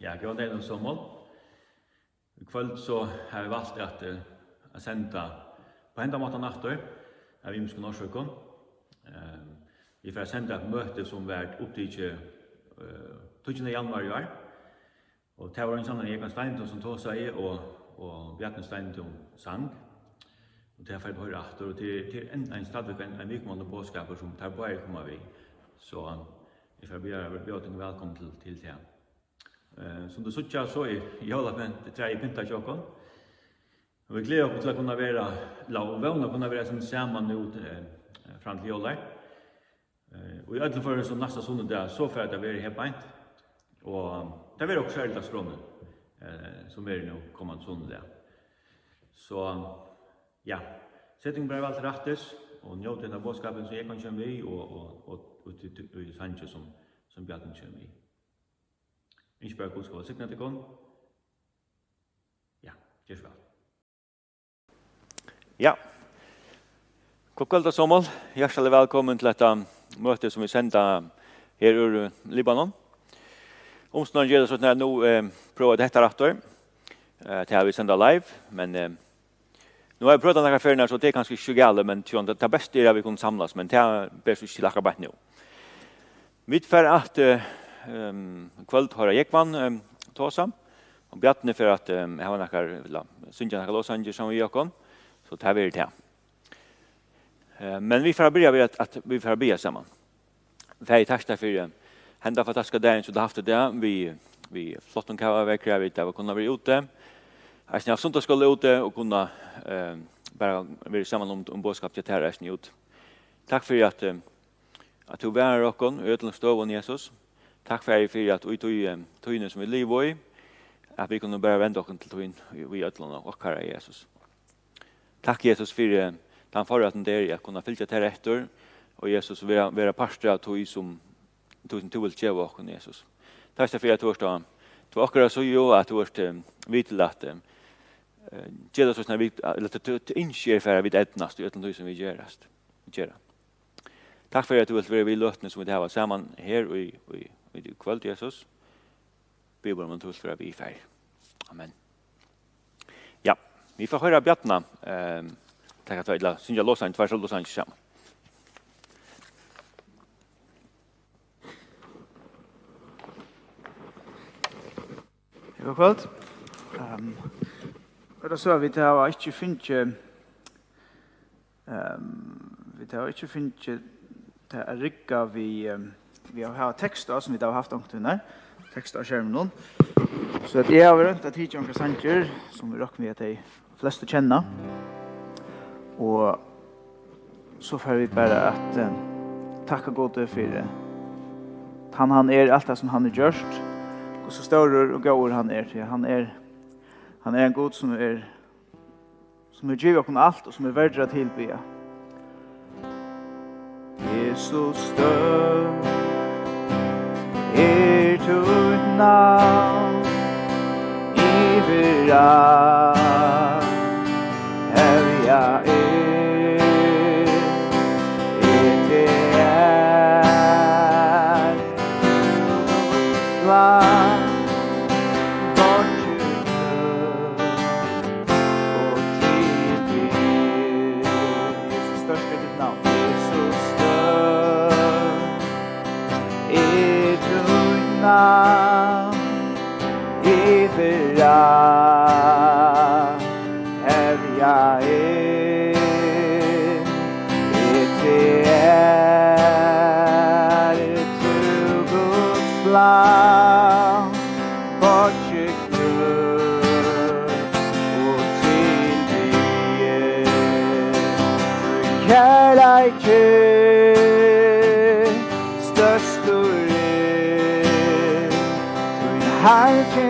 Ja, god dag og sommer. I kveld så har vi valgt at sende på hendamåten natter av Imske Norskjøkken. Vi får sende et møte som var opptidget 20. januar i år. Og det var en sånn Egan Steinton som tog seg og Bjarne Steinton sang. Og det har fått høre etter, og til en stadig en vikmålende bådskaper som tar bare kommer vi. Så jeg får bjøre velkommen til det. Som du sier så i tredje pinta tjokken. Og vi gleder oss til å kunne være, og vågne kunne være sånn sammen nå frem til jøler. Og i ødelen for som neste sonne der, så får jeg være helt beint. Og det er også særlig av skrånet, som er nå kommende sonne der. Så ja, settingen ble valgt rettes, og njøte denne bådskapen som jeg kan komme i, og Sanche som Bjarne kommer i. Ikke bare god skål, sikkert til gång. Ja, gjør så vel. Ja, god kveld og sommer. Hjertelig velkommen til dette møtet som vi sender her ur Libanon. Omstående gjør det sånn at nå prøver dette rettor. Det har vi sendt live, men nå har jeg prøvd denne ferien, så det er kanskje ikke gale, men det beste er at vi kunne samles, men det er best ikke lakker bare nå. Vi får at kveld har jeg man tåsa, og Bjarne for at jeg har noen synge noen låsanger som vi gjør, så tar vi det. Men vi får begynne at vi får begynne sammen. For jeg takk for henda fantastiske dagen som du har haft det. Vi flott om kava vekker, jeg vet at vi kunne være ute. Jeg har sånt å skulle ute og kunne bare være sammen om bådskap til terra ut. Takk for at du var her og ødelig stående Jesus. Takk for at vi tøyne som vi lever i, at vi kunne bare vende oss til tøyne vi ødelig og kjære Jesus. Takk Jesus for den forretten der at kunne fylle til etter, og Jesus være parster av tøy som du vil gjøre oss, Jesus. Takk for at du akkurat så jo at du har vidt at gjør det sånn at du innskjer for at vi etnast og ødelig som vi gjør. Takk for at du vil være vi løtene som vi har sammen her i kveld, Jesus. Bibelen om tull for at vi er ferdig. Amen. Ja, vi får høre Bjarne. Takk at vi synes jeg låser en tvers og låser en sammen. God kveld. Da så vi det har ikke finnet det er rikka vi har tekster som vi har haft omkring tekster av skjermen nå. Så at jeg har vært at hittet omkring sanger som vi råkker med at de fleste kjenner. Og så får vi bare at takka gode for han er alt det som han er gjørst. Og så stor og god han er. Han er en god som giver oss alt og som er verdt å tilby. Jesus stør tut navn iver alt her jeg det svar Ifra her jeg til Guds land, bortskjøk og tilbye. Kjærleik størst Harke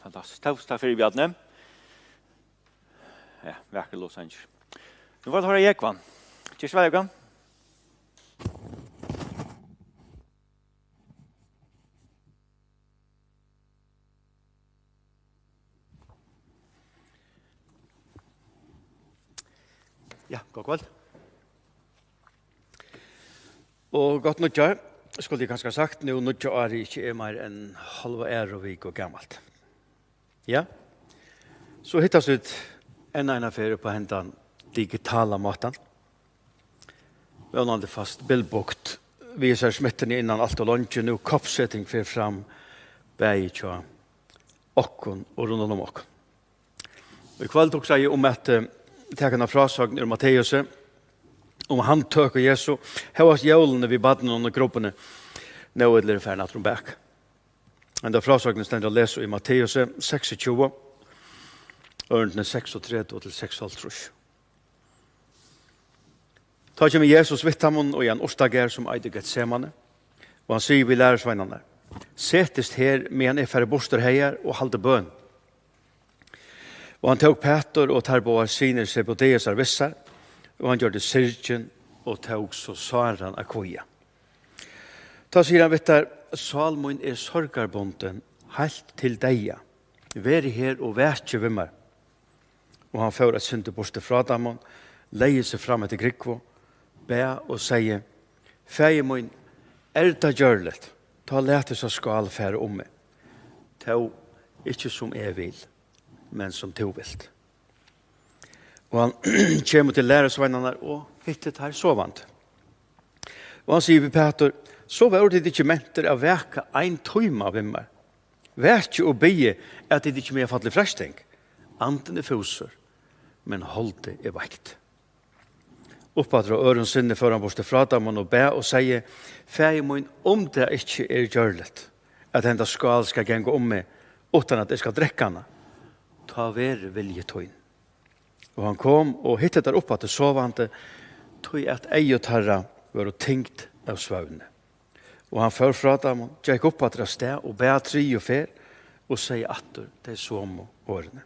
Fantastiskt. Tack för Bjarne. Ja, verkligen Los Angeles. Nu var det höra Ekvan. Cheers väl Ekvan. Ja, god kväll. Og godt nødja, skulle jeg kanskje ha sagt, nå nødja er ikke mer enn halva og vik og gammalt. Ja, så hittas ut en affære på hendan digitala måten. Vi har aldrig fast bildbukt. Vi ser smitten innan alt og lunge, nå koppsetting fyrir fram bæg tja okkon og rundan om okkon. Og i kveld tok seg om at tekna frasagn ur Matteus, om han tøk og Jesu, hevast jævlene vi badene under gruppene, nå er det færre natt bæk. Men da frasagnen stender å lese i Matteus 26, ørendene 36 til 36. Ta kommer Jesus vittamon og en ostager som eide Getsemane, og han sier vi lærersveinene, setest her med en færre boster heier og halde bøn. Og han tog Peter og tar på sine Zebedeus vissar, og han gjør det sirken og tog så Saran akkoja. Ta sier han vittar, Salmon sorgarbonden helt til deia. Veri her og vætje vimmer. Og han får et synte borste fra damon, leie seg fram etter Grikvo, be og sier, Feie min, det gjørlet, ta lete så skal fære om meg. Ta ikke som jeg vil, men som to vilt. Og han kommer til læresvennerne og hittet her sovant. Og han sier ved Peter, så var det ikke mentor av veka ein tøyma av himmel. Vekje og bie at det ikke mer fattelig fresteng. Anden fuser, men holde vekt. Oppatra øren sinne før han borste fra dem og be og sier, Feie min, om det ikke gjørlet, at enda skal gjenge om meg, utan at jeg skal drekke henne, ta vere vilje tøyn. Og han kom og hittet der oppe til sovante, tog at ei og tarra var tingt av svøvne. Og han fører fra dem, gikk opp at det sted, og be 3 og 4, og sier atter til somo årene.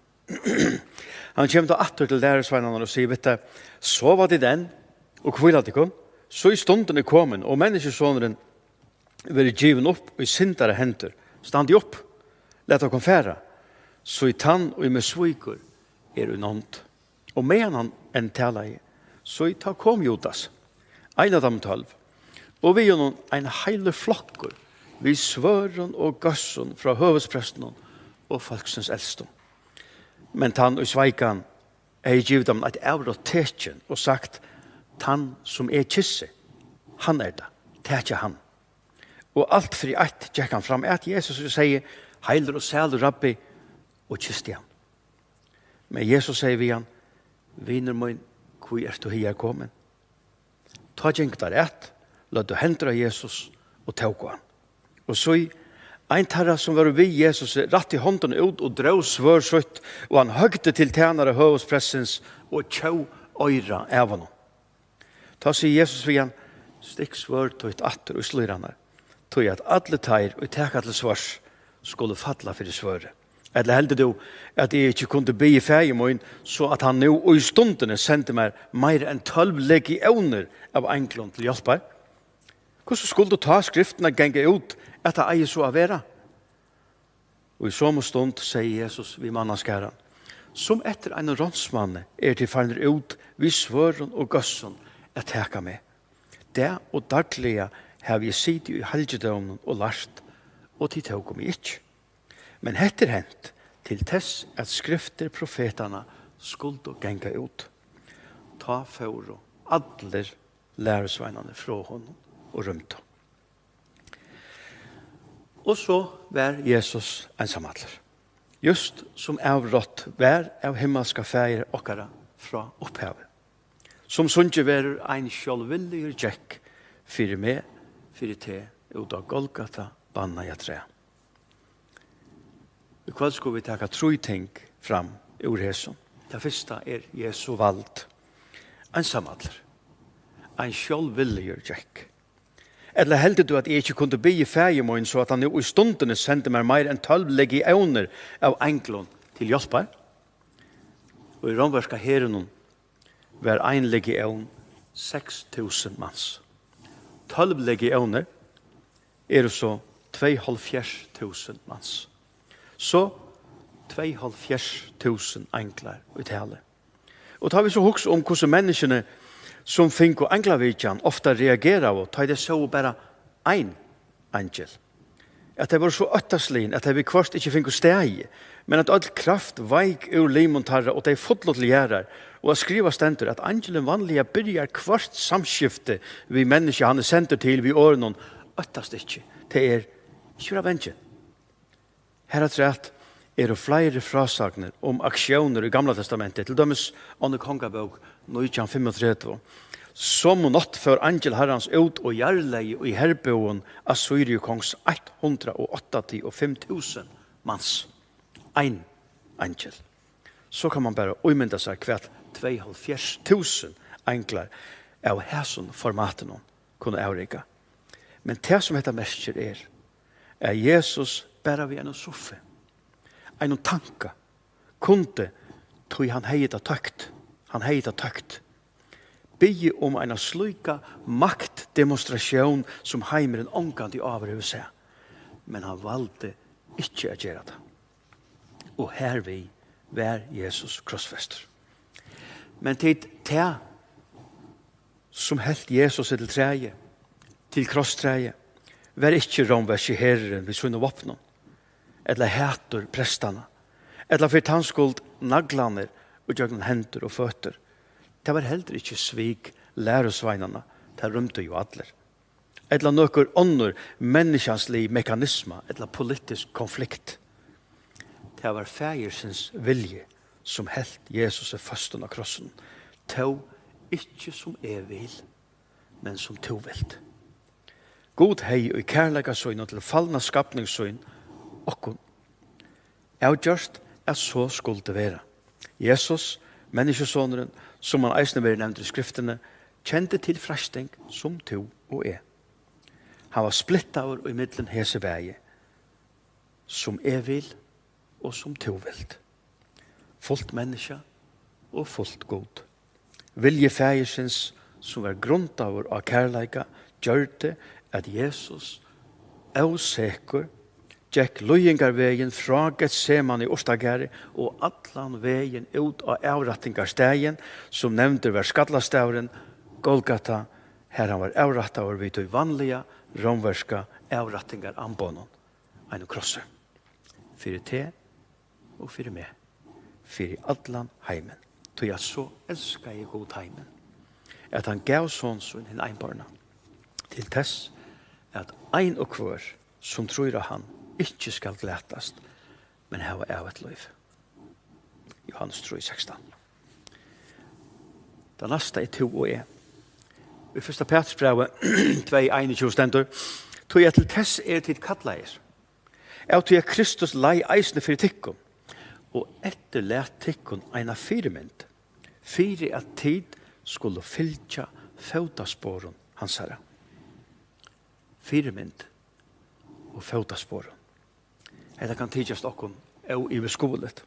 Han kommer til atter til lærersveinene og sier, vet du, så var det den, og hvor det kom, så i stunden er kommet, og menneskesåneren vil given opp og i sindere henter, stand de opp, let dere fære, så i tann og i med sviker er unånd. Og med han en tala i, så i ta kom Judas, en av dem 12, og vi gjør en heile flokker, vi svøren og gassen fra høvespresten og folksens eldste. Men tann og sveikan er givet dem et avrått tekjen og sagt, tann som er kisse, han er det, tekje han. Og alt fri ett gikk han fram at Jesus sier, heiler og sæl rabbi, og kiste han. Men Jesus sier vi han, viner min, hvor er du her kommet? Ta gjenk der ett, la du hendra Jesus og tåg han. Og så ein tarra som var vi Jesus ratt i hånden ut og drog svørsøtt, og han høgte til tjenere høvespressens og tjau øyra av honom. Ta sier Jesus vi han, stikk svør tog et atter og slur han her, tog at alle teir og teka til svars skulle falla fyrir svøret. Eller heldig du at jeg ikke kunne be i fægemoen, så at han nå og i stundene sendte meg mer enn 12 legioner av enklån til hjelper? Hvordan skulle du ta skriftene genge ut etter eier så av vera? Og i samme stund sier Jesus vi mannaskæren, som etter en rånsmanne til faller ut vi svøren og gøssen at teka med. Det og daglige har vi sitt i helgedommen og lært, og til tog om ikke. Men heter hent til tess at skrifter profetarna skulle genga ut. Ta for alle læresveinene fra honom og rymta. Og så var Jesus ensamadler. Just som avrått var av himmelska fægir okkara fra opphavet. Som sunnje var ein sjálvvillig jekk fyrir meg, fyrir te, ut av Golgata, banna jeg tre. I kveld skulle vi taka 3 ting fram ur Jesu. Det første er Jesu vald. Ensamadler. Ein sjálvvillig jekk. Eller heldig du at jeg ikke kunne be i fergemån så at han jo i stundene sendte meg mer enn 12 legioner av englon til hjelper? Og i romverska herren var ein legion 6.000 manns. 12 legioner så 2.500 manns. Så 2.500 englar i tale. Og tar vi så huks om hvordan menneskene som fink og englavidjan ofta reagerar og tar det så bara ein angel. At det var så øttaslin, at det vi kvart ikke fink og steg, men at all kraft veik ur limontarra og de fotlott gjerrar, og at skriva stendur at angelen vanliga byrjar kvart samskifte vi menneske han sender til vi årenon øttast ikke. Det ikke av vengen. Her at det flere frasagner om aksjoner i Gamla testamentet, til dømes under kongabok 1935, som natt for angel herrans ut og gjerleie i herboen av Syriukongs 185.000 manns. Ein angel. Så kan man bare umynda seg hvert 2.500 englar av hæson formaten kunne avrika. Men det som heter merker Jesus bare ved en soffe. En tanke kunde tog han heita tøkt. Han heita tøkt. Bygge om en sluka maktdemonstration som heimeren omgant i avhøvelse. Men han valgte ikke å gjøre det. Og her vi var Jesus krossfester. Men til det som helt Jesus til treje, til krosstreje, var ikke romversk i herren ved sånne våpnen, eller hæter prestene, eller for tannskuld naglene og gjøgne hender og føtter. Det var heller ikke svik læresveinene, det rømte jo alle. Eller noen ånder menneskenslige mekanismer, eller politisk konflikt. Det var fægersens vilje som helt Jesus fasten av krossen. To ikke som vil, men som to vilt. God hei og kærlega søgn og til fallna skapningssøgn okkon. Avgjørst så skulle det være. Jesus, menneskesåneren, som han eisne var nevnt i skriftene, kjente til frasting som to og Han var splittet over i middelen heseveie, som vil og som to vilt. Fullt menneske og fullt god. Vilje fægersens som var grunnt av kærleika, gjør det at Jesus sikker Jack Løyengarvegen fra Getsemane i Ostagare og atlan vegen ut av avrattingarstegen som nevnte var skallastavren Golgata, her han var avrattet over vidt og vanlige romverska avrattingar anbonen, en krosse. Fyrir te og fyrir meg. Fyrir atlan heimen. Så jeg så elskar jeg god heimen. At han gav sånn som en einbarna. Til tess at ein og hver som tror han ikke skal glætast, men hava av et liv. Johannes 3:16. Det neste to og I 1. Petersbrevet 2:21 stendur, tog jeg til tess til kattleier. Jeg tog jeg Kristus lei eisne fyrir tikkum, og etterlært tikkum eina fyrmynd, fyrir at tid skulle fylgja føtasporen hans herre. Fyrmynd og føtasporen. Eller kan tidsjast okkon i beskolet.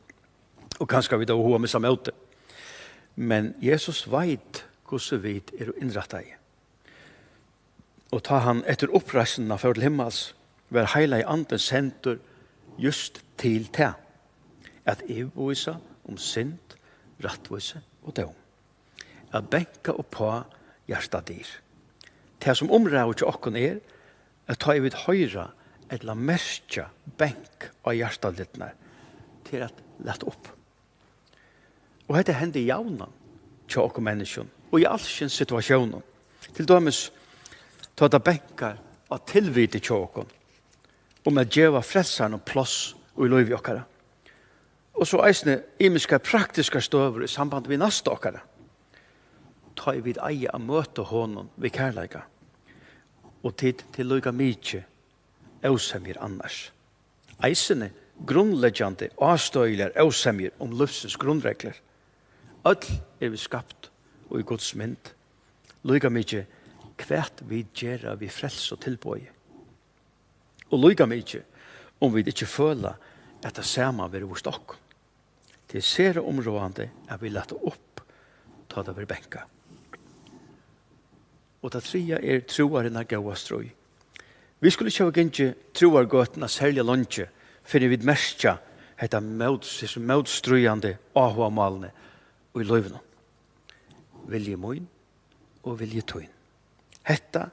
Og kanskje vi da hoa missa møte. Men Jesus veit hvordan vi innrattet i. Og ta han etter oppreisen av til himmels, var heila i anden senter just til te. At evvisa om synd, rattvise og dom. At benka og på hjertet dyr. Det som området til okkon at ta i vid høyra eller merkja benk av hjertalittene til at lett opp. Og dette hender i jaunan til okkur menneskjon og i allsken situasjonen. Til dømes ta det benkar av tilvide til okkur om at djeva frelsaren og plass og i lov i okkara. Og så eisne imiska praktiska støver i samband med nasta okkara. Ta i vid eie av møte honom ved kærleika og tid til lukka mykje avsemjer annars. Eisene grunnleggjande avstøyler avsemjer om livsens grunnregler. Öll vi skapt og i Guds mynd. Lukka mykje kvært vi gjør vi frels og tilbøy. Og lykka mykje om vi ikke føler at det samme vil hos dere. Det ser områdende at vi lette opp ta det ved benka. Og det tredje troaren av gåa strøy. Vi skulle ikke ikke troargøtene særlig lunge for vi merker dette motstrøyende avhåmalene og i løyvene. Vilje moin og vilje tøyn. Hetta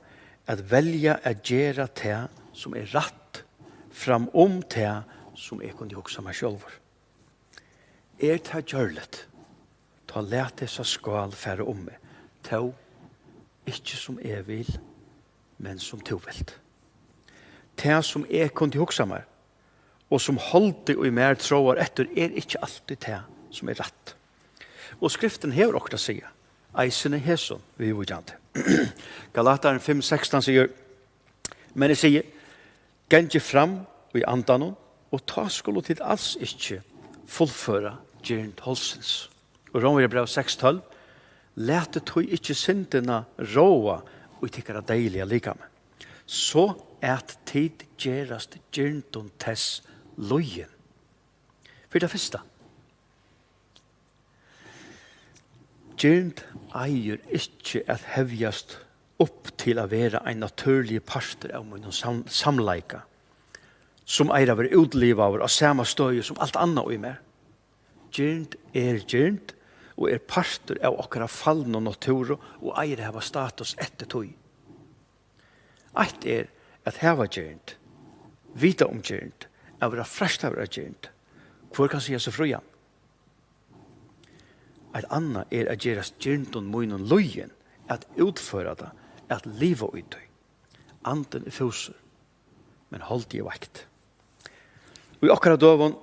at velja at gjøre det som rett fram det som kunne hoksa meg sjølver. Det gjørlet, ta lete seg skal færre meg, ta ikke som vil, men som to vilt. Det som kunne hoksa meg, og som holdt og i mer tråar etter, ikke alltid det som rett. Og skriften hever okra sier, eisene heson, vi er vujant. Galataren 5:16 sier, men jeg sier, genge fram i andanon, og ta skulle til alls ikke fullføre gjernt holsens. Og Romerbrev 6:12, lete tog ikke syndene råa og tykkere deilige likame. Så at tid gjerast gjernt tess lojen. For det første, gjernt eier ikke at hevjast opp til å være en naturlig parter av min samleika, som eier av utlivet av samme støy som alt annet og i mer. Gjernt gjernt, og parter av okkara fallna natur og eier hava status etter tog. Eitt at hava gjernt, vita om gjernt, av frest av gjernt, hvor kan sige seg fruja? Eitt anna at gjerast gjernt og munnen løyen, at utføre det, at liva ut det. Anden fuser, men holdt i vekt. Og i okkara døven,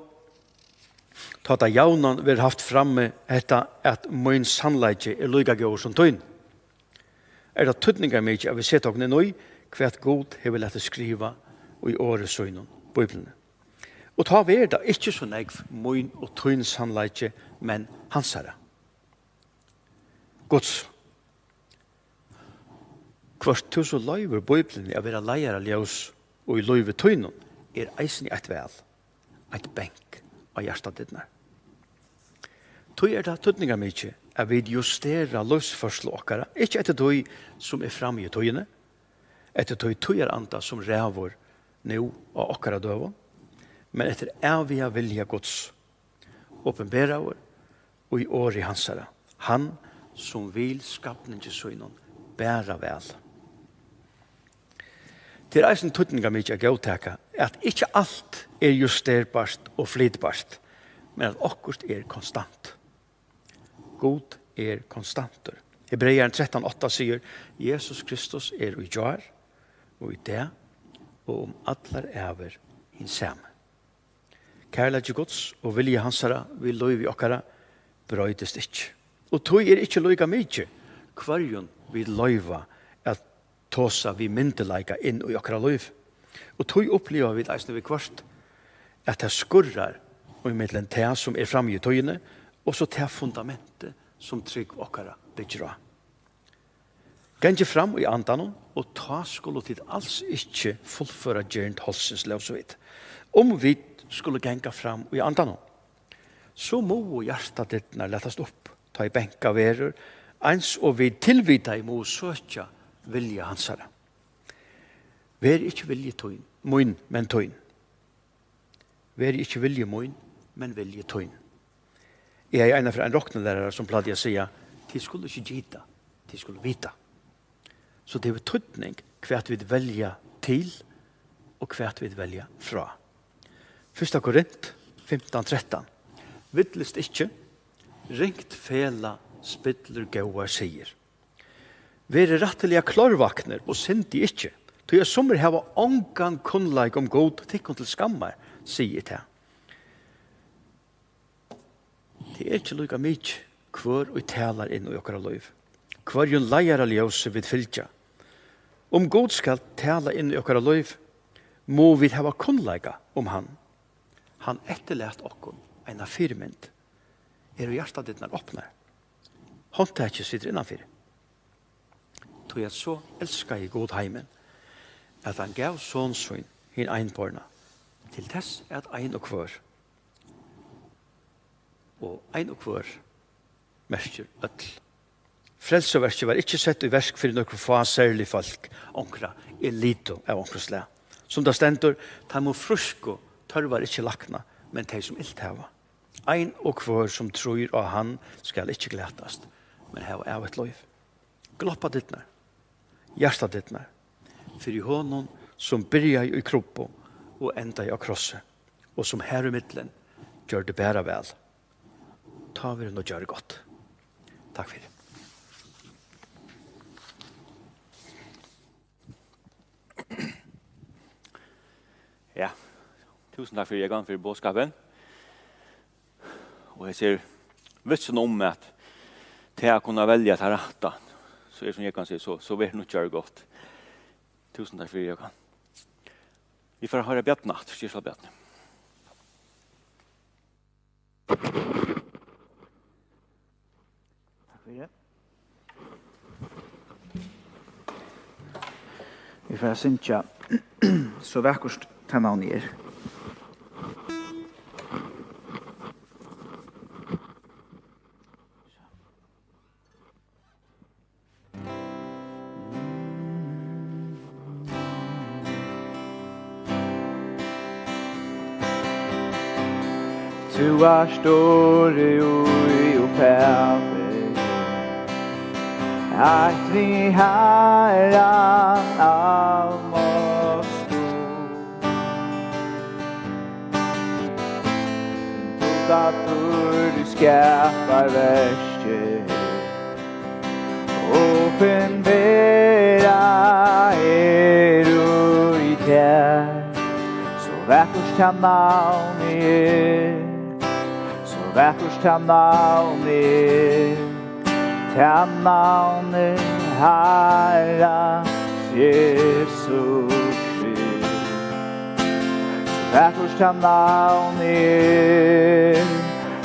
ta det jaunan vi har haft framme etta at min sannleik lykka gård som tøyn. Det tydningar mykje at vi ser tåkne nøy hvert god hever lett skriva og i året søgnen, Bibelen. Og ta vi det ikke så negv min og tøyn sannleik, men hansara. Gods. Kvart tu så løyver Bibelen av vera leier av ljøs og i løyver tøynen eisen i eit vel, eit benk av hjertadittene. Tøy det tøyninga mykje at vi justerer løsførsel okkara, ikke etter tøy som framme i tøyene, etter tøy anda som rævor nå av okkara døven, men etter evige vilja Guds, åpenbæra vår og i år i hansara. Han som vil skapninge søgnen bæra vel. Det eisen tøyninga mykje å gåteka at ikke alt justerbart og flytbart, men at okkurt konstant. God konstanter. Hebreeren 13:8 sier, Jesus Kristus i jar, og i det, og om allar over hinsam. Kærleik Guds og vilje hansara vil løyvi okkara brøydest ikkje. Og tog ikkje løyga mykje, kvarjon vil løyva at tåsa vi myndeleika inn i okkara løyv. Og tog oppliva vi eisne vi kvart at det skurrar og i middelen det som framme i tøyene, og så det fundamentet som trygg okkara bygger av. Genge fram i andanon, og ta skulle til alls ikke fullføre gjernt holsens lov så vidt. Om vi skulle genge fram i andanon, så må hjertet ditt lettast opp, ta i benka verer, ens og vi tilvita i må søkja vilja hansara. Vær ikke vilje tøyn, moin, men tøyn. Vær ikke vilje moin, men vilje tøyn. Jeg en av en roknelærere som platt jeg sier, de skulle ikke gita, de skulle vita. Så det er tøytning hvert vi velja til, og hvert vi velja fra. 1. Korint 15:13. Vittlest ikke, ringt fela spidler gåa sier. Vere rettelige klarvakner og syndi ikke, til jeg sommer hava ångan kunnleik om god tikkun til skammar, sier det. Det ikke lukka mykje hver og talar inn i okkara liv. Hver jo leier av ljøse vid fylgja. Om god skal tala inn i okkara liv, må vi hava kunnleika om han. Han etterlært okkur en av firmynd. Jo hjertet ditt når åpner. Håndtaket sitter innanfyr. tog jeg så elsker i god heimen, at han gav sånsyn hin einborna, til tess at ein og kvør, og ein og kvør, merker ødel. Frelseverket var ikke sett i versk for noen få særlig folk, onkra elito av onkra slag. Som det stendur, ta må frusko, tørvar ikke lakna, men de som ilt hava. Ein og kvør som tror av han skal ikke glætast, men hava av et loiv. Gloppa dittnar, hjärsta dittnar, for i honom som byrja i kroppen og enda i krosset, og som her i middelen gjør det bæra vel. Ta vi det og gjør det godt. Takk for det. Ja, tusen takk for jeg gang for bådskapen. Og jeg ser vitsen om at til jeg kunne velge til rette, så som jeg kan si, så vil jeg nok gjøre godt. Tusen takk for jeg gang. Vi får høre Bjartna, Styrsvall Bjartna. Takk for det. Vi får synja så vakkert tenna og nyer. Du er store og pæve, at vi herran av måstå. Du skapar verset, åpenbæra i tær, så vakkert han navn så vakkert han navn han navnet Herre Jesus Krist. Så vakkert han navn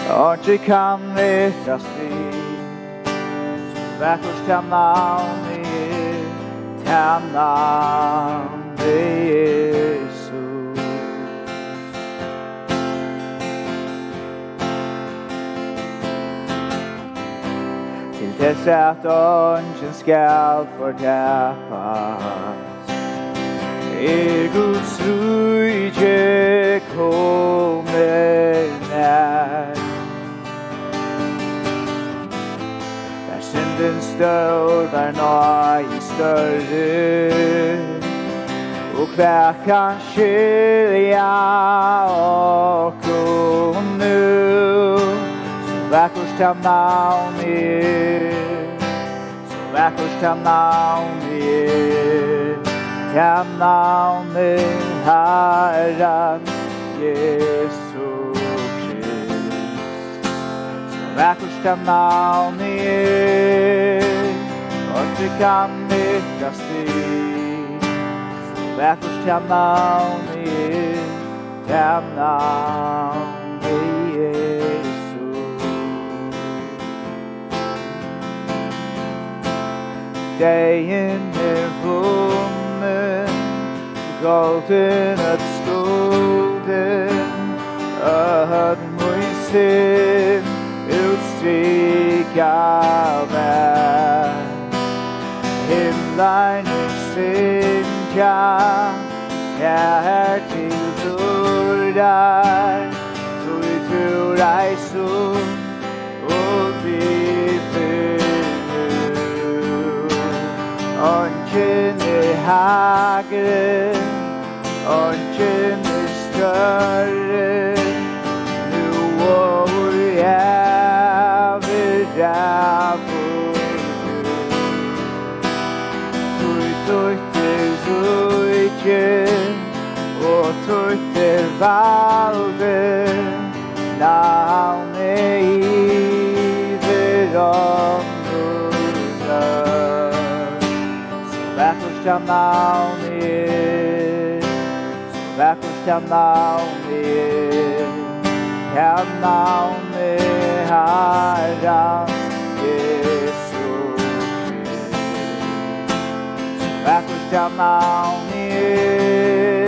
og ikke kan vettast vi. Så vakkert han navn han navnet Jesus. Tess at ånden skal fortapas, Guds rike kommer nær. Der synden står, der nøye større, og hver kan skilja okkur nu. Vakkert han navn så vakkert han navn han navnet Herren Jesus Krist. Så vakkert han navn og det kan mittast i. Så vakkert han navn han navnet Jesus. Dagen vunnen, golden at skoden, at min sin utstrykka vær. Himlen synka, til dørar, du reiser og vi Ongen hagre, ongen større, nu og jeg vil rævur. Tøyter rujtje, og tøyter valde, navnet iver vakkert han navn så vakkert han navn han navnet Herren Jesus Krist. ska navn er,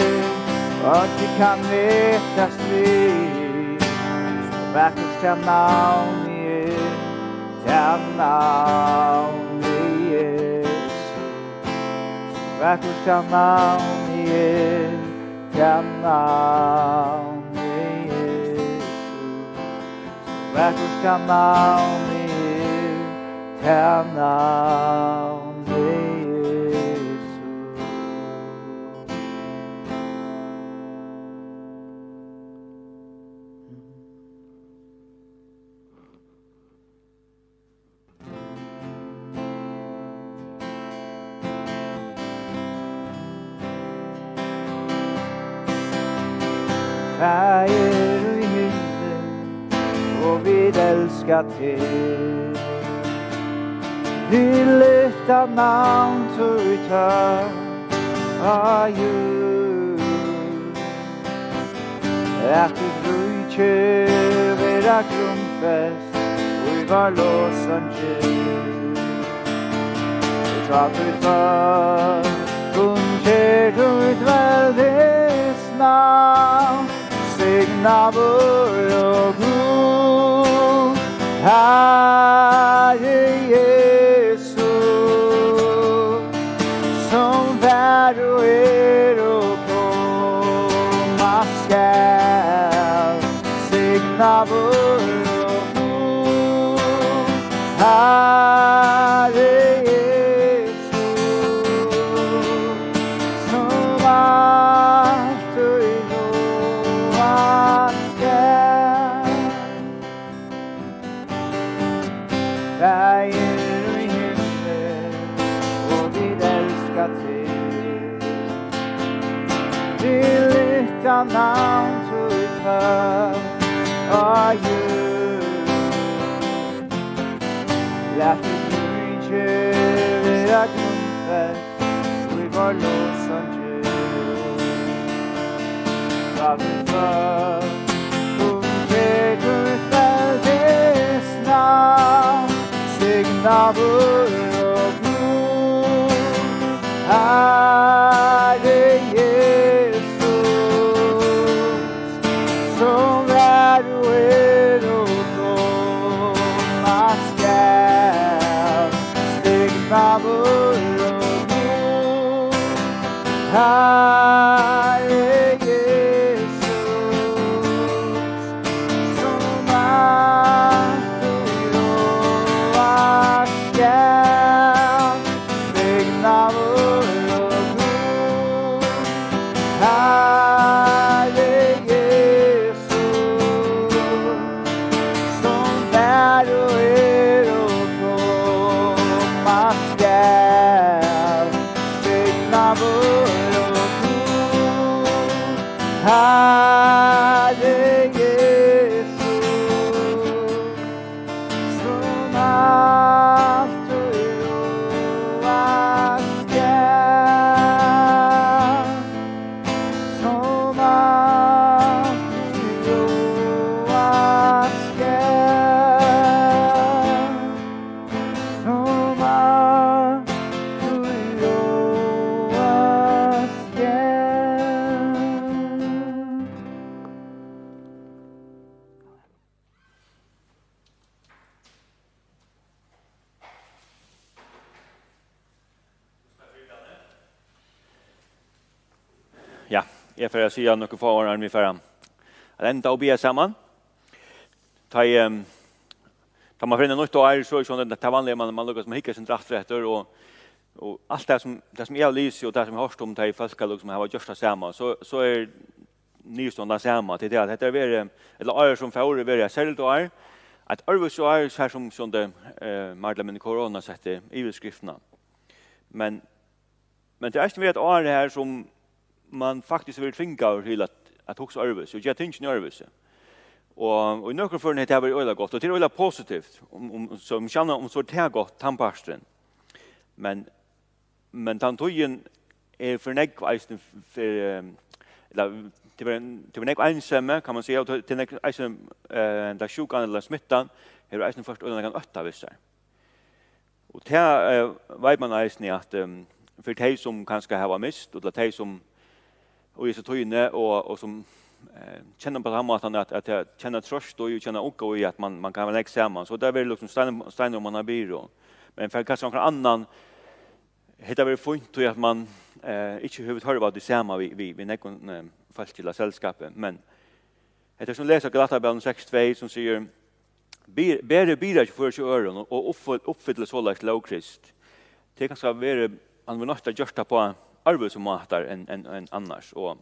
og det kan vetas vid. Så vackert ska navn er, ja navn Jesus. Så vackert ska navn er, ja navn Jesus. Så vackert ska navn er, ja navn Jesus. Färger i himlen och vi älskar till. Vi lyfta namn till tör av jul. Att du brukar vara grundfäst och i var låsangel. Vi tar ut för kunker du ett väldigt namn. Signa vår och god Herre Jesus, som värd och och komma skall. Signa vår och god Herre Jesus, som allt och färger i himlen och vi älskar till. Vi lyfta namn till för av jul. Lät du brynke vara grundfäst och i var låsangel. Gav du för kunker du ett väldigt namn. Signa vår och god Herre Jesus, som värd och komma skall. Signa vår och god Herre Jesus, som allt signa vår och god Herre Jesus, som värd och komma skall. Signa vår och god Herre Jesus, som allt Ja, jeg får si noen få år vi får enda og be sammen. Ta man finner nytt år, så er det sånn at det er vanlig man lukker som hikker sin draftretter, og alt det som jeg har lyst og det som jeg har hørt om det i folket som har gjort det sammen, så er nystående sammen til det at dette er eller år som for året er selv år, at Arvus og Arvus her som det medlemmen i korona setter i utskriftene. Men det er ikke et år her som man faktiskt vill tvinga till att också Arvus och jag tänker nervös. Och i några för det har varit öle gott och det är öle positivt om som känner om så det gott tandpastren. Men tantojen är för negvisen för eller det var ensamma kan man säga att till ensam där sjukan eller smittan är det först öle kan åtta vissar. Och det vet man ju att för de som kanske har mist, och de som och är så tøyne och som känner på samma att jag känner tröst och känner också i att man kan väl lägga samman. Så det är väl liksom stein om man har byrå. Men för kanske någon annan heter väl fint att man inte huvud hör vad det samma vi nekon fastställa sällskapet, men det är som läser Galaterbrevet 6:2 som säger bäre bidrar för sig öron och uppfylla så läs lovkrist. Det kan ska vara man vill nästa göra på arbetsmatar än annars, och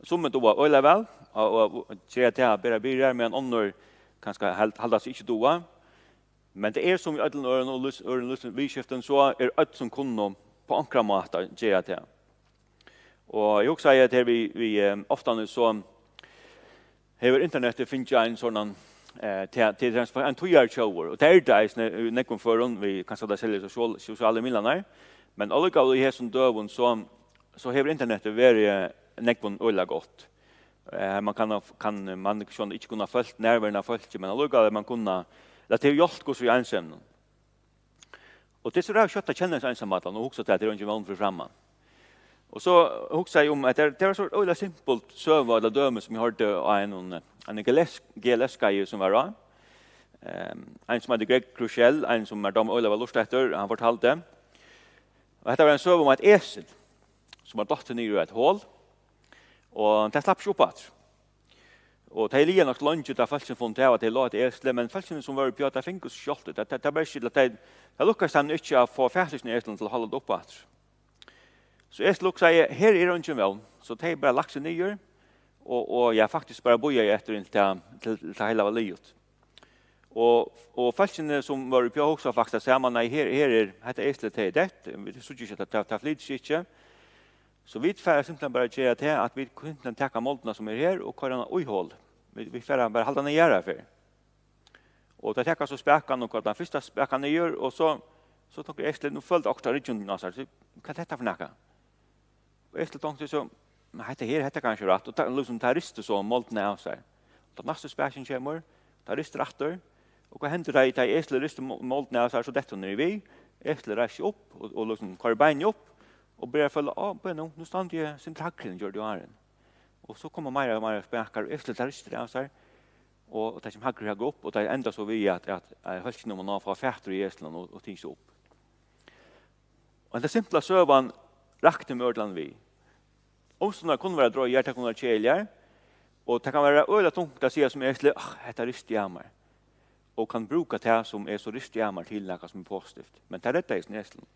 som då öle väl och säga att jag bäre bidrar med en annor kanske hålla sig inte då. Men det är som i alla öron vi skiften så är allt som kunde på ankra matar säga det. Och jag också säger att vi ofta nu så över internet finns en sådan till en 2-year show, och det är det nekon för vi kan säga sälja sociala medier, men alla går i som dövon så har internet varit nekon ölla gott. Man kan inte kunna följt närvarande folk, men alla går man kunna det är hjälpt hos vi ensam. Och det så där kötta känner ensamheten och också att det är inte vanligt för framman. Och så också säger om att det är så ölla simpelt server eller döme som jag hörde en GLS-guy som var en som hade Greg Cruciel, en som de ölla var lust efter, han fortalte. Och det var en server om ett esel som har dott ner i ett hål, och det slapp upp att. Och det är lige nok lunge där folk som funnit av att det låt esle, men folk som var på att finkus skjoltet det bara skilla det lukas han inte att få färdigt när eslen till hålla upp att. Så esle lukas säger här är det väl, så det är bara laxa ner och jag faktiskt bara bojar efter inte till hela livet. Och folk som var på också faktiskt samman nej här är det esle till det vi så inte att ta flit inte. Så vi får simpelthen bara säga till att vi kunde ta måltna som är här och köra oj håll. Vi får bara hålla ner göra för. Och det tar så späkan och den första späkan gör, och så tog Esle nu följt också regionen så kan detta för näka. Och Esle tänkte så men det här kanske rätt, och liksom terrorister så måltna av sig. Och nästa späkan kommer, terrorister rätter, och vad händer det i Esle rister måltna av sig så detta när vi Esle reser upp och liksom kör bein upp. Och börjar följa nu stannar jag sin tackling gör det här. Och så kommer mer späkar efter terrorister av sig. Och det som hackar går upp, och det ända så vi att hörs när man får färter i Estland och tings upp. Och det simpla servan rakte mördan vi. Och så när kunde vara dra hjärta kunde käljar, och det kan vara öde tungt att se som Estland heter ristjamar. Och kan bruka det som är så ristjamar till något som är positivt. Men det är detta i Estland.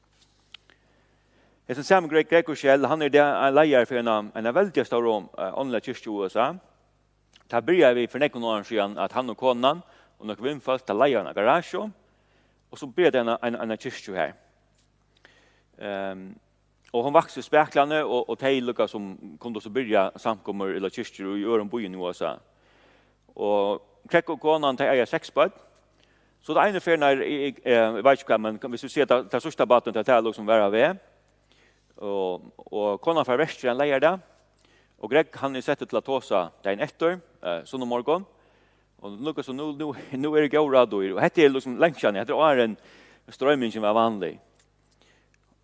Det är Sam Greco-Shell, han är en lejare för en väldigt stor åndelig kyrkja i USA. Där börjar vi för några år sedan att han och konan och några vinnfolk tar lejarna garage, och så blir det en kyrkja här. Och hon växer späklande och tejluka som kunde så börja samkommer eller kyrkjor i Öronbojen i USA. Och Greco och konan tar 6 barn. Så det ena för när jag vet inte men hvis vi ser det sista baten till att liksom vara ved. Och konan för västern lejer det. Och Greg han är sett till att tåsa dagen efter, sån morgon. Och Lucas så nu är det gårad då. Och det är liksom längtan, det är en strömming som är vanlig.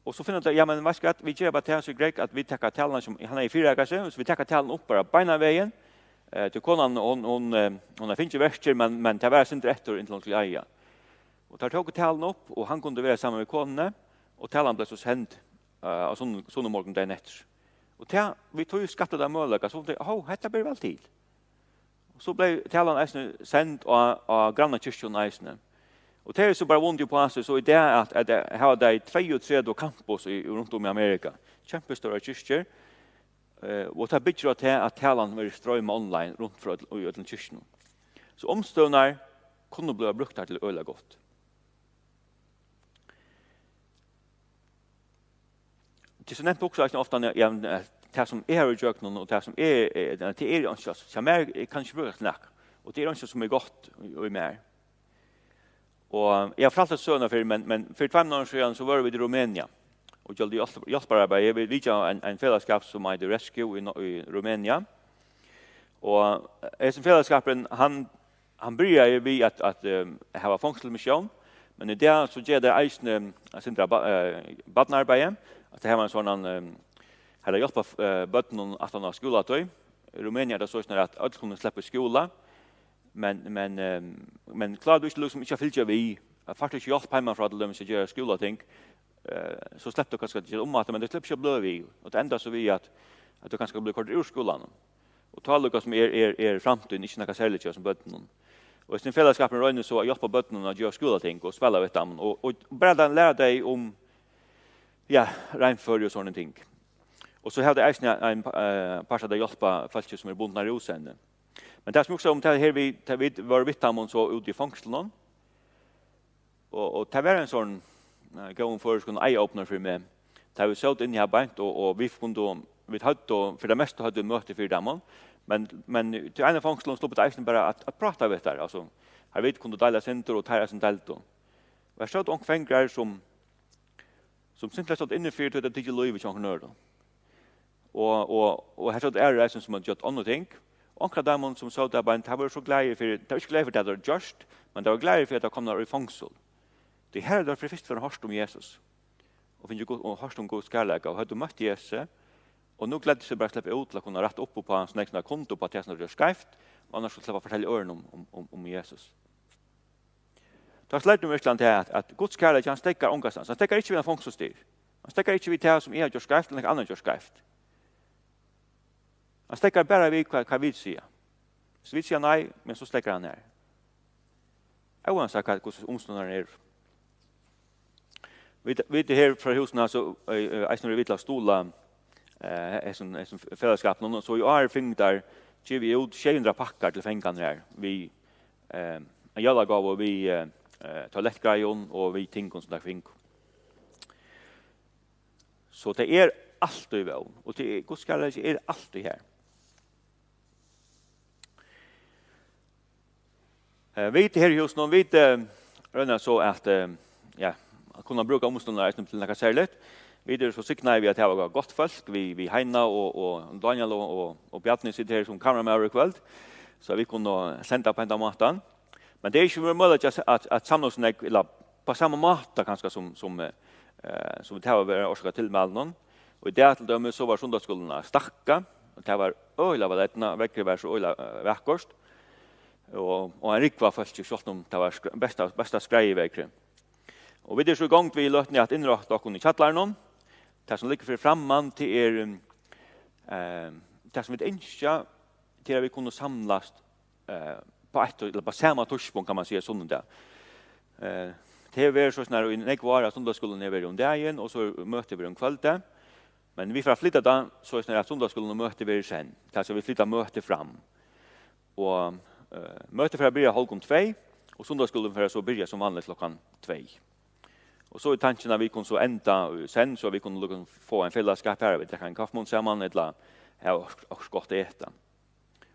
Och så finner jag ja men vad ska vi göra bara till Greg att vi tar talen som han är i 4 dagar så vi tar talen upp bara beina vägen. Till konan hon har finns ju västern men det var inte rätt inte något leja. Och tar tog talen upp, och han kunde vara samman med konen, och talen blev så sänd och sån morgon dagen efter. Och vi tog ju skattat av möjliga, så det detta blir väl till. Och så blev talan eisne sänd av granna kyrkjon eisne. Och det är så bara vondt på oss, så är det att det har det 2-3 campus runt om i Amerika. Kjempestora kyrkjer. Och det bygger till att talan blir strömma online runt för den kyrkjon. Så omstøvnar kunne bli brukt her til øyla godt. Det så nevnt også ofte det som er i jøknen og det som er ikke som er kanskje brukt snakk. Og det er ikke som er godt og mer. Og jeg har fortalt et sønner for, men for 5 år siden så var vi i Rumænia. Og jeg hadde hjelparbeid. Jeg vil en fellesskap som heter Rescue i Rumænia. Og som fellesskapen, han börjar vi att ha fångselmission, Men i det så ger det eisne sindra badnarbeid, at det her var en sånn her hjelpa bøtten at han har skolatøy. I Rumænia det så at alle kunne slippe skola, men klar du ikke liksom ikke fylte vi, faktisk hjelp hjemme fra at de ikke gjør skolating, så släppte du kanske inte att men det släpper inte blöv vi och det enda så vi att du kanske blir kort ur skolan och ta Lucas som är framtiden inte några särskilt som bötten och sin fällskap med Rönne så hjälpa bötten att göra skolating och spela vet dem och bara lära dig om regnför och sådana ting. Och så hade jag en par där hjälpa folk som är bundna i rosen. Men det som också om det här vi var vittamon så ut i fångslen och det var en sån going for skulle eye opener för mig. Det var så in i bank och vi hade då för det mesta hade möte för dem. Men till en funktion stod det bara att prata vet där alltså. Jag vet kunde dela center och ta sin delto. Var så att fängrar som simpelt stod inne för det dig löv och nörd. Och här så är det som man gjort andra ting. Och dem som så där bara var så glad för det var glad för det just men det var glad för att det kom när i fångsel. Det här därför först för hörst om Jesus. Och finns ju och hörst om god skärlek och hade mött Jesus. Och nu glädde sig bara släppa ut att kunna rätta upp på hans nästa konto på att det är skrift och annars skulle släppa fortälja öron om Jesus. Det har släppt mig verkligen till att Guds kärlek han stäcker ångastans. Han stäcker inte vid en fångststyr. Han stäcker inte vid det som är gör skrift eller annan gör skrift. Han stäcker bara vid vad vi säger. Så vi säger nej, men så stäcker han här. Jag vill säga att Guds omståndare är vi det här från husen så är vi vill stola som fällskap någon så jag fing där ger vi ut 600 packar till fängan här vi jag gav och vi toalettgrejon och vi ting som där fink så det är allt i väl och det är Guds är allt det här vi det här hus någon vet rönna så att att kunna bruka omståndare till något särskilt. Vidare så siknar vi att det var gott folk. Vi Heina och Daniel och Bjarni sitter här som kameramän i kväll. Så vi kunde sända på en maten. Men det är ju möjligt att samla oss på samma mat kanske som vi tar över orska till Malmö. Och i det till dem så var söndagsskolorna starka. Och det var öjla vad det verkar vara så öjla verkost. Och en rikva folk ju sånt om det var bästa skrej verkligen. Och vi är så igång vi lötni att inrätta oss i chattlaren. Det som ligger för framman till det som vi önskar till att vi kunde samlas på ett eller på samma torspunkt kan man säga sånt där. Det är så när i nekvara söndagsskolan är om dagen och så möter vi om kvällen. Men vi får flytta då så är det söndagsskolan möter vi sen. Så vi flyttar möte fram. Och möte för att börja 2:30 och söndagsskolan för att så börja som vanligt 2:00. Och så är tanken att vi kan så ända sen så vi kan få en fällskap här. Vi kan kaffemån samman eller och gott äta.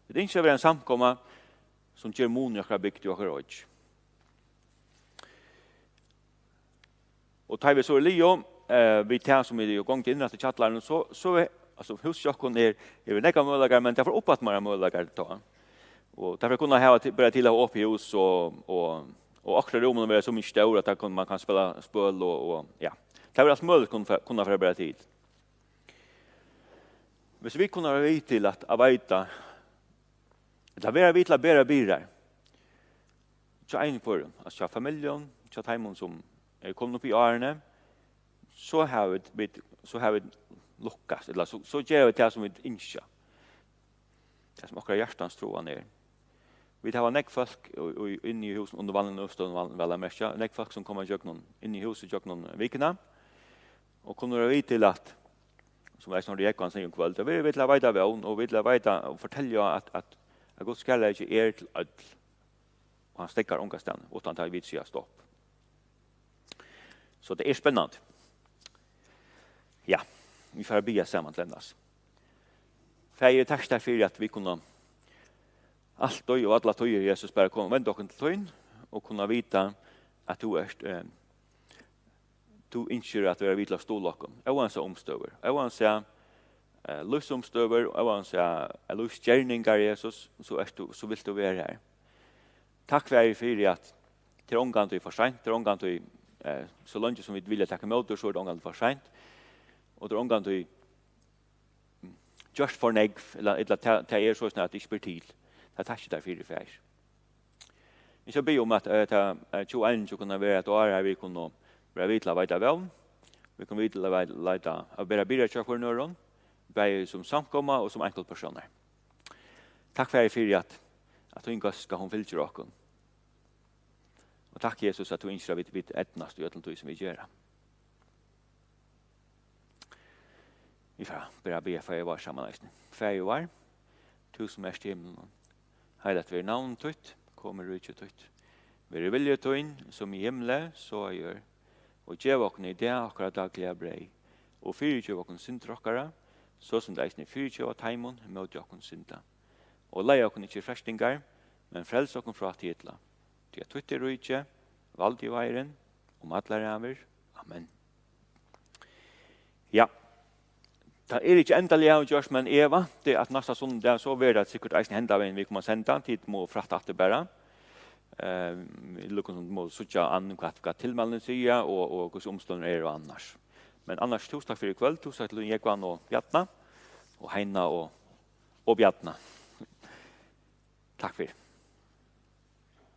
Det är inte över en samkomma som ger monjaka byggt i och och tar vi så Leo vi tar som är igång till inrätta chattlaren så är alltså husjocken är näka möjliga men därför uppåt mer möjliga ta. Och därför kunna ha börja till att uppe hus och också rummen är så mycket stora att man kan spela spel och ja. Det är allt möjligt kunna förbereda tid. Men så vi kunna vara vid till att arbeta det vara vid till att bära bilar. Så en för alltså familjen, så timon som är kommit upp i åren så har vi lyckats eller så gör vi det som vi inte. Det som också hjärtans troan är. Vi har näck folk inne i huset under vallen och stund väl mesta. Näck folk som kommer jag någon inne i huset jag någon veckorna. Och kommer vi till att som är snart jag kan säga kväll. Vi vill veta väl och vill veta och fortälja att Guds kärlek är till all. Och han stäcker ångastan utan att vi säger stopp. Så det är spännande. Ja, vi får be samman lämnas. Färger tackar för att vi kunde allt och alla tøyer Jesus bara kom vända och till tøyn och kunna vita att du ensure att vi är vitla stållocken. Jag vill säga omstöver. Jag vill säga lustomstöver. Jag vill säga lustgärningar Jesus så vill du vara här. Tack för att till omgång till för sent, till omgång till så långt som vi vill ta emot så är det omgång för sent. Och till omgång till just for negg eller ta så snart det inte till. Det tar inte därför för. Vi ska be om att ta 21 kunna vara ett år här vi kunna vara vitla vidare väl. Vi kan vitla lite av bara bidra till för neuron. Både som samkomma och som enkelpersoner. Tack för att du inte ska hon fylla oss. Och tack Jesus att du inte vill bli etnast och göra det som vi gör. Vi får bara be för var sammanläsning. Fär var, du som är i himlen. Heilat vi navn tutt, kommer ut tutt. Vi är vilja tøyn, som i himle, så gjør. Og gjev okken i det akkurat dagliga brei. Og fyrtjøv okken syndrokkara, så som det eisne fyrtjøv av taimon, mot okken synda. Og lei okken ikkje frestingar, men frels okken fra tidla. Til at tutt er rujtje, vald i veiren, og matlar aver. Amen. Ja. Det er ikke endelig av Josh, men Eva, det er at neste sondag så vil det sikkert eisen hende av en vi kommer senda, tid må fratte at det bare. Vi lukker som må suttje an hva tilmeldene sier, og hva omstående er og annars. Men annars torsdag for i kveld, torsdag til Jekvann og Bjartna, og Heina og Bjartna. Takk for